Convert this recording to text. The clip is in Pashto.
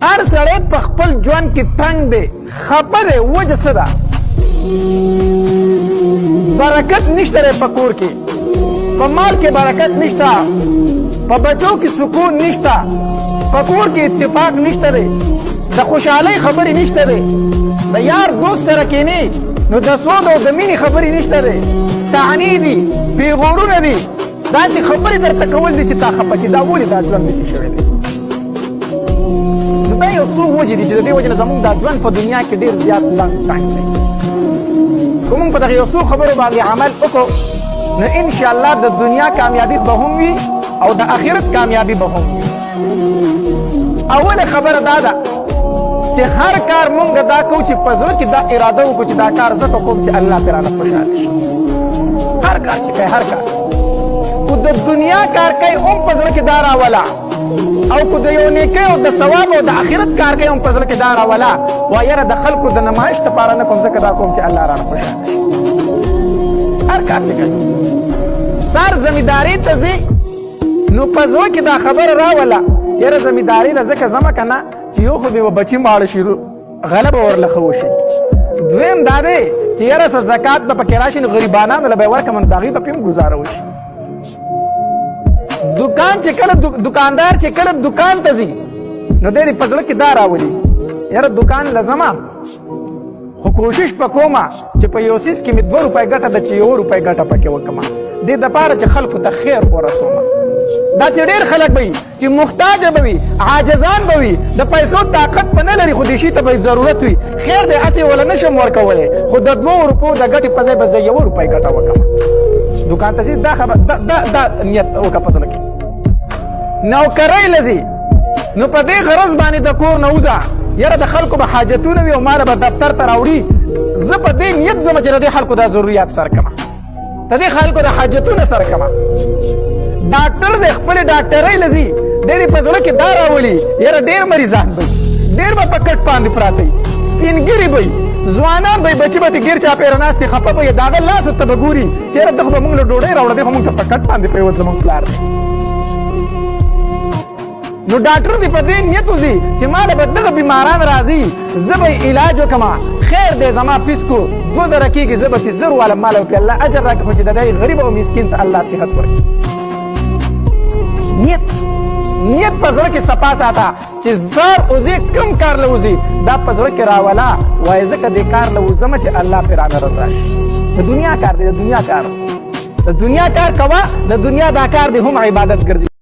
هر سړی په خپل ژوند کې تنګ دی خپه دی وجه څه ده برکت نشته دی په کور کې په مال کې برکت نشته په بچو کې سکون نشته په کور کې اتفاق نشته دی د خوشحالۍ خبرې نشته دی د یار دوست سره کینې نو د سود او د مینې خبرې نشته دی تعنی دي پیغورونه دي داسې خبرې درته کول دي چې تا خفه کړي دا ولې دا ژوند داسې شوی دی دا یو څو وجې دي چې د دې وجې نه زموږ دا ژوند په دنیا کې ډېر زیات لنډ تنګ دی که موږ په دغه یو څو خبرو باندې عمل وکړو نو انشاءالله د دنیا کامیابي به هم وي او د آخرت کامیابي به هم وي اوله خبره دا ده چې هر کار مونږ دا کوو چې په زړه کې دا اراده وکړو چې دا کار زه به کوم چې الله پرې رانه خوشحاله شي هر کار چې کوي هر کار خو د دنیا کار کوي هم په زړه کې دا راوله او که د یو نیکۍ او د ثواب او د آخرت کار کوي هم په زړه کې دا راوله وا یاره د خلکو د نمایش دپاره نه کوم ځکه دا کوم چې الله رانه خوشحاله شي هر کار چې کوي سر زمینداري ته ځي نو په زړه کې دا خبره راوله یاره زمینداري له ځکه ځمه که نه چې یو خو به بچي ماړه شي غله به ورله ښه وشي دویم دا دی چې یاره څه زکات به پکې راشي نو غریبانانو له به یې ورکړم نو د هغوی به پې هم ګزاره وشي دوکاندار چې کله دوکان ته ځي نو دی په زړه کې دا راولي یاره دوکان له ځمه خو کوشش په کومه چې په یو څیز کې مې 2 روپۍ ګټه ده چې 1 روپۍ ګټه پکې وکړمه دې دپاره چې خلکو ته خیر ورسومه داسې ډېر خلک به وي چې محتاجه به وي عاجزان به وي د پیسو طاقت به نه لري خو دې شي ته به ضرورت وي خیر دی هسې وله نشم ورکولی خو د 2 روپو د ګټې په ځای به زه 1 روپۍ ګټه وکړم دوکان ته ځي دا خبر دا نیت وکړه په زړه کې نوکرۍ له ځي نو په دې غرض باندې د کور نه وځه یاره د خلکو به حاجتونه وي او ماله به دفتر ته راوړي زه په دې نیت ځمه چې د دې خلکو دا ضروریات سر کړمه د دې خلکو د حاجتونه سر کړمه ډاکټر د خپلې ډاکټرۍ له ځي دی دې په زړه کې دا راولي یاره ډېر مریضان به ډېر به په کټ باندې پراته وي سپین ګیري به ځوانان به بچي به ګیر چاپېره ناستې خفه به د هغه لاسو ته به ګوري چې یاره ده خو به مونږ له ډوډۍ راوړه دی خو مونږ ته په کټ باندې پرېوت زمونږ پلار دی نو ډاکټر دې په دې نیت وځي چې ما له به دغه بیماران راځي زه به یې علاج وکړمه خیر دی زما فیس کو 2000 کېږي زه به ترې 1000 والم ماله وکړي الله اجر راکړي خو چې د دی غریب او مسکین ته الله صحت ورکړي نیت په زړه کې صفا ساته چې زار وځي کوم کار له وځي دا په زړه کې راوله وایي ځکه دې کار له وځمه چې الله پرې رانه رضا شي د دنیا کار دی د دنیا کار کوه د دنیا دا کار دې هم عبادت ګرځي